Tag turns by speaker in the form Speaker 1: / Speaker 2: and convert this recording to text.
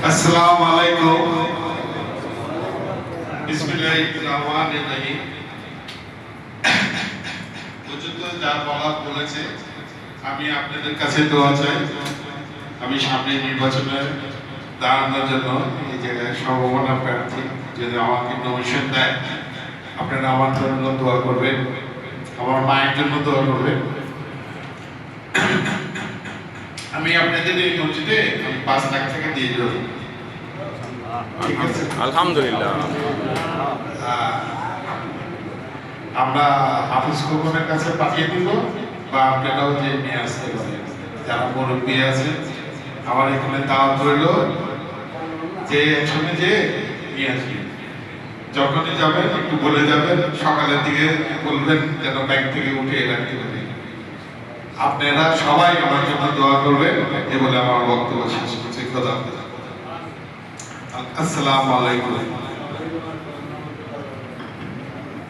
Speaker 1: আসসালামু আলাইকুম। বিসমিল্লাহির রহমানির রহিম। পর্যন্ত যা বলা বলেছে, আমি আপনাদের কাছে দোয়া চাই। আমি সামনে নির্বাচনে দাঁড়ানোর জন্য এই জায়গায় সম্ভাবনা প্রার্থী, যদি আমাকে নমিনেশন দেয়, আপনারা আমার জন্য দোয়া করবেন, আমার মায়ের জন্য দোয়া করবেন। আমি আপনাদের এই মসজিদে 5 লাখ টাকা দিয়ে দেব। ঠিক আছে,
Speaker 2: আলহামদুলিল্লাহ।
Speaker 1: আমরা হাফিজ খোকনের কাছে পাঠিয়ে দিব, বা আপনারাও যে নিয়ে আসতে পারেন। যারা মুরব্বী আছে, আমার এখানে দাওয়াত রইল যে একসঙ্গে যে নিয়ে আসবেন। যখনই যাবেন একটু বলে যাবেন, সকালের দিকে বলবেন যেন ব্যাংক থেকে উঠে রাখতে পারি। আপনারা সবাই আমার জন্য দোয়া করবেন, এ বলে আমার বক্তব্য শেষ করছি। খোদা হাফেজ। আসসালামু আলাইকুম।